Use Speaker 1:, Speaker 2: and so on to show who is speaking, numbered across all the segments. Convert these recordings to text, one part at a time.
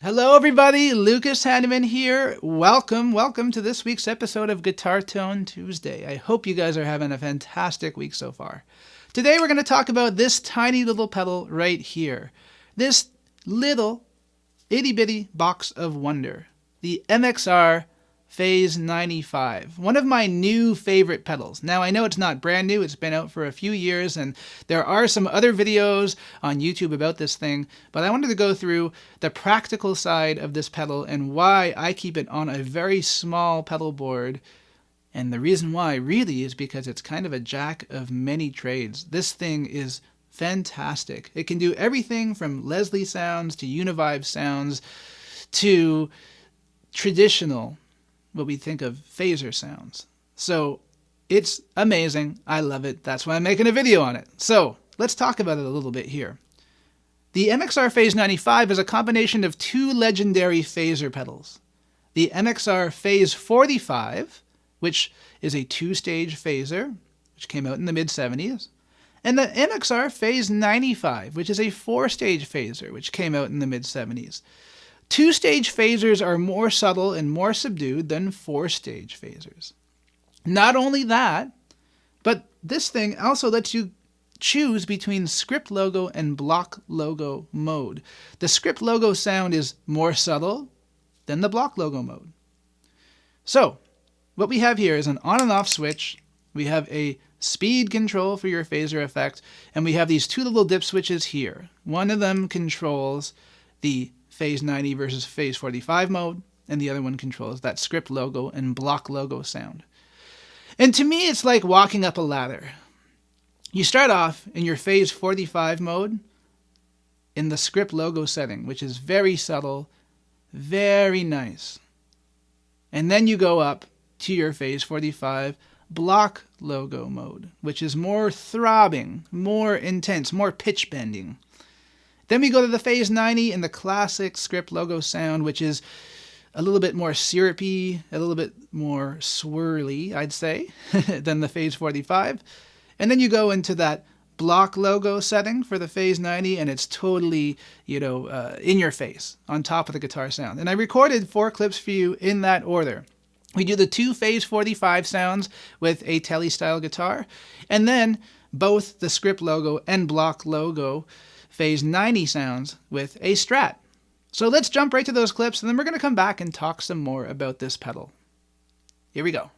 Speaker 1: Hello everybody, Lucas Haneman here. Welcome to this week's episode of Guitar Tone Tuesday. I hope you guys are having a fantastic week so far. Today we're going to talk about this tiny little pedal right here. This little itty bitty box of wonder. The MXR Phase 95, one of my new favorite pedals. Now I know it's not brand new, it's been out for a few years and there are some other videos on YouTube about this thing, but I wanted to go through the practical side of this pedal and why I keep it on a very small pedal board. And the reason why really is because it's kind of a jack of many trades. This thing is fantastic. It can do everything from Leslie sounds to Uni-vibe sounds to traditional, what we think of phaser sounds. So it's amazing. I love it. That's why I'm making a video on it. So let's talk about it a little bit here. The MXR Phase 95 is a combination of two legendary phaser pedals. The MXR Phase 45, which is a two-stage phaser, which came out in the mid-70s, and the MXR Phase 95, which is a four-stage phaser, which came out in the mid-70s. Two-stage phasers are more subtle and more subdued than four-stage phasers. Not only that, but this thing also lets you choose between script logo and block logo mode. The script logo sound is more subtle than the block logo mode. So, what we have here is an on and off switch. We have a speed control for your phaser effect, and we have these two little dip switches here. One of them controls the Phase 90 versus Phase 45 mode, and the other one controls that script logo and block logo sound. And to me, it's like walking up a ladder. You start off in your Phase 45 mode in the script logo setting, which is very subtle, very nice. And then you go up to your Phase 45 block logo mode, which is more throbbing, more intense, more pitch bending. Then we go to the Phase 90 and the classic script logo sound, which is a little bit more syrupy, a little bit more swirly, I'd say, than the Phase 45. And then you go into that block logo setting for the Phase 90, and it's totally, in your face, on top of the guitar sound. And I recorded 4 clips for you in that order. We do the two Phase 45 sounds with a Tele-style guitar, and then both the script logo and block logo Phase 90 sounds with a Strat. So let's jump right to those clips, and then we're going to come back and talk some more about this pedal. Here we go.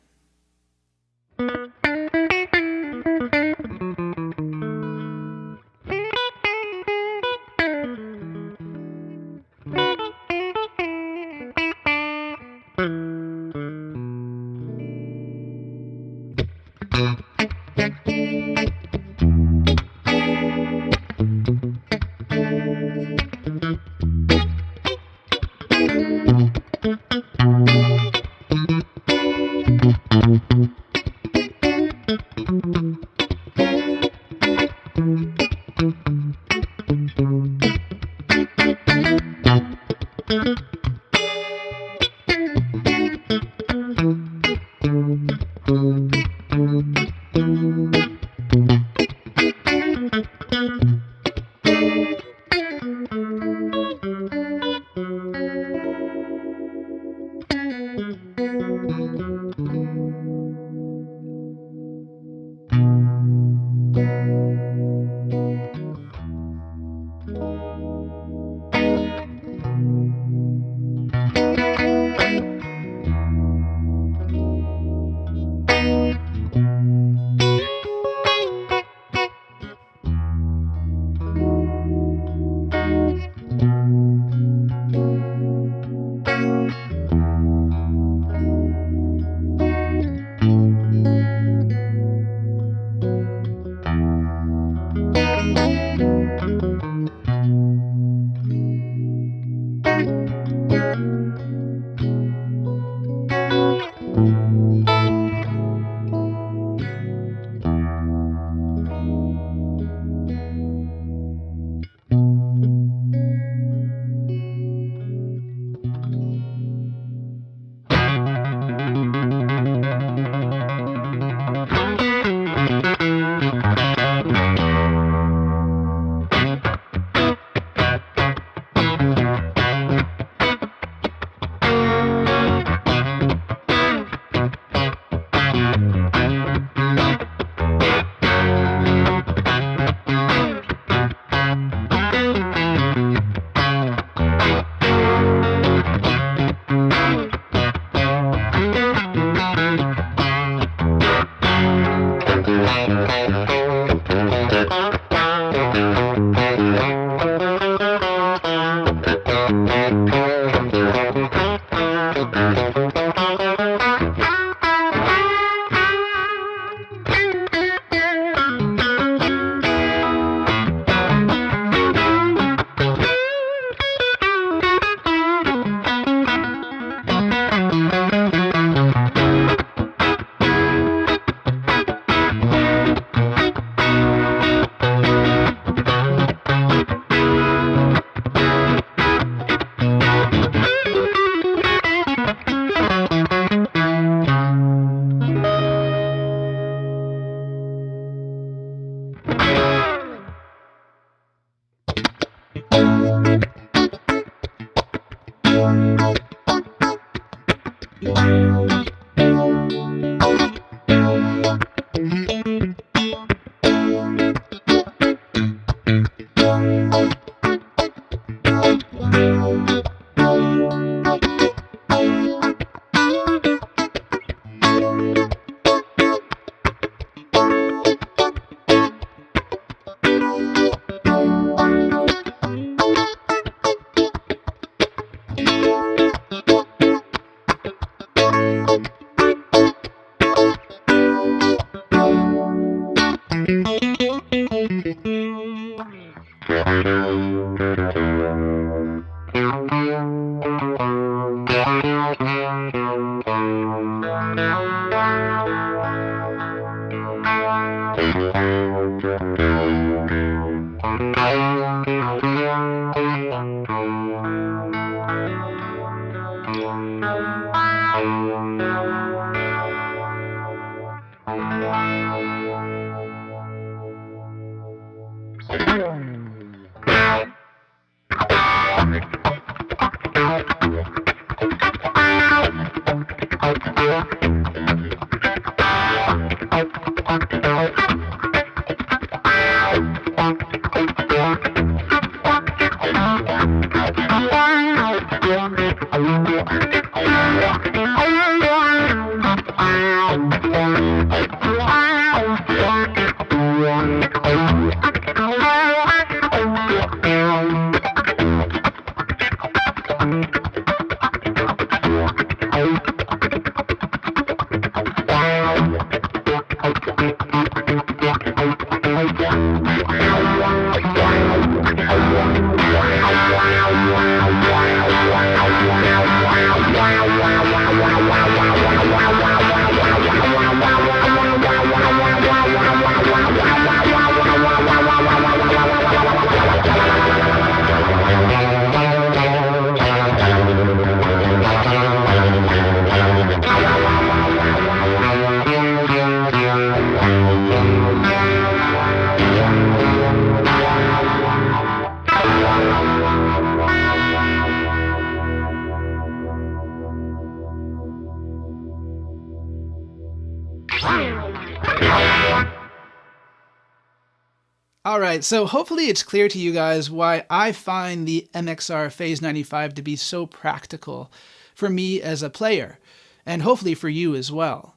Speaker 1: All right, so hopefully it's clear to you guys why I find the MXR Phase 95 to be so practical for me as a player, and hopefully for you as well.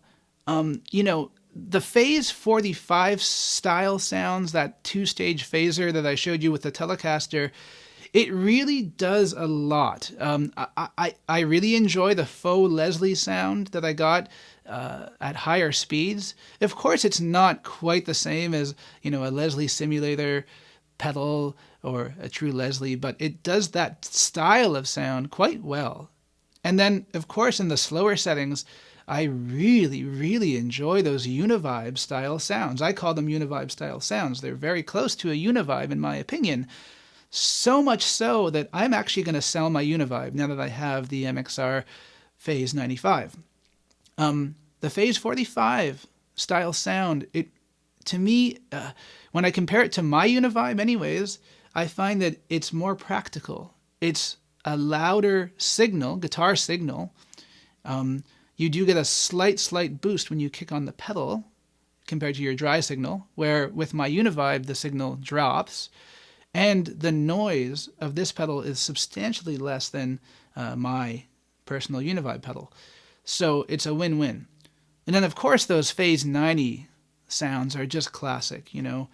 Speaker 1: You know, the Phase 45 style sounds, that two-stage phaser that I showed you with the Telecaster, it really does a lot. I really enjoy the faux Leslie sound that I got at higher speeds. Of course, it's not quite the same as, you know, a Leslie simulator pedal or a true Leslie, but it does that style of sound quite well. And then, of course, in the slower settings, I really, really enjoy those Uni-vibe style sounds. I call them Uni-vibe style sounds. They're very close to a Uni-vibe in my opinion. So much so that I'm actually going to sell my Uni-vibe now that I have the MXR Phase 95. The Phase 45 style sound, it to me, when I compare it to my Uni-vibe anyways, I find that it's more practical. It's a louder signal, guitar signal. You do get a slight boost when you kick on the pedal compared to your dry signal, where with my Uni-vibe the signal drops. And the noise of this pedal is substantially less than my personal Uni-vibe pedal. So it's a win-win. And then, of course, those Phase 90 sounds are just classic, you know.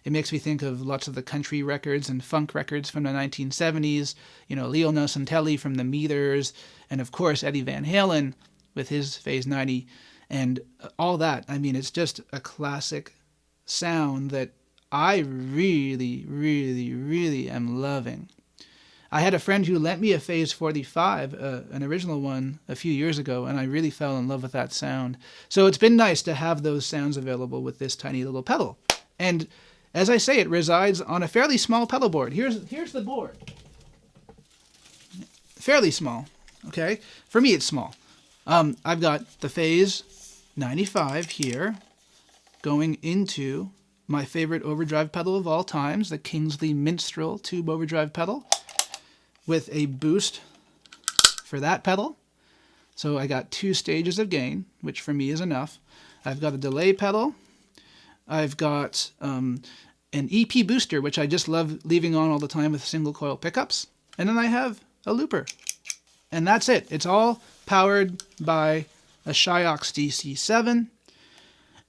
Speaker 1: It makes me think of lots of the country records and funk records from the 1970s, you know, Leo Nocentelli from the Meters, and, of course, Eddie Van Halen with his Phase 90, and all that. I mean, it's just a classic sound that I really, really, really am loving. I had a friend who lent me a Phase 45, an original one, a few years ago, and I really fell in love with that sound. So it's been nice to have those sounds available with this tiny little pedal. And as I say, it resides on a fairly small pedal board. Here's the board. Fairly small, okay? For me, it's small. I've got the Phase 95 here going into my favorite overdrive pedal of all times, the Kingsley Minstrel tube overdrive pedal, with a boost for that pedal. So I got 2 stages of gain, which for me is enough. I've got a delay pedal. I've got an EP booster, which I just love leaving on all the time with single coil pickups. And then I have a looper. And that's it. It's all powered by a Shiox DC7.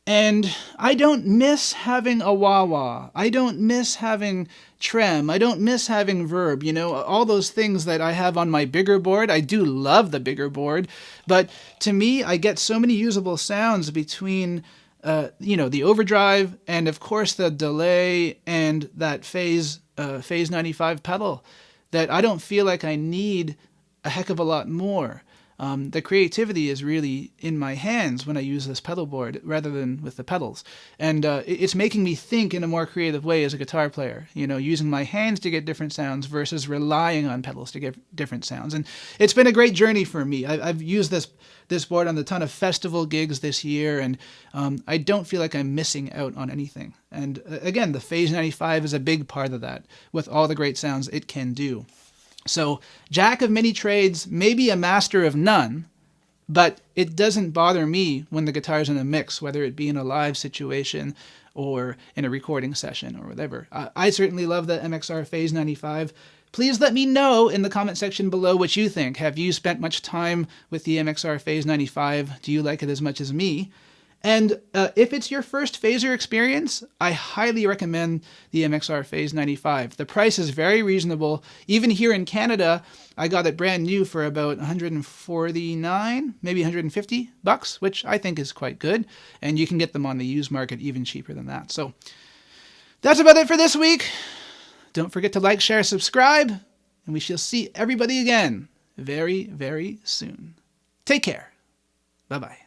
Speaker 1: And I don't miss having a wah-wah. I don't miss having trem. I don't miss having verb. You know, all those things that I have on my bigger board. I do love the bigger board. But to me, I get so many usable sounds between, the overdrive and, of course, the delay and that phase 95 pedal that I don't feel like I need a heck of a lot more. The creativity is really in my hands when I use this pedal board rather than with the pedals. And it's making me think in a more creative way as a guitar player, using my hands to get different sounds versus relying on pedals to get different sounds. And it's been a great journey for me. I've used this board on a ton of festival gigs this year, and I don't feel like I'm missing out on anything. And again, the Phase 95 is a big part of that with all the great sounds it can do. So, jack of many trades, maybe a master of none, but it doesn't bother me when the guitar's in a mix, whether it be in a live situation or in a recording session or whatever. I certainly love the MXR Phase 95. Please let me know in the comment section below what you think. Have you spent much time with the MXR Phase 95? Do you like it as much as me? And if it's your first phaser experience, I highly recommend the MXR Phase 95. The price is very reasonable. Even here in Canada, I got it brand new for about $149, maybe $150, which I think is quite good. And you can get them on the used market even cheaper than that. So that's about it for this week. Don't forget to like, share, subscribe, and we shall see everybody again very, very soon. Take care. Bye-bye.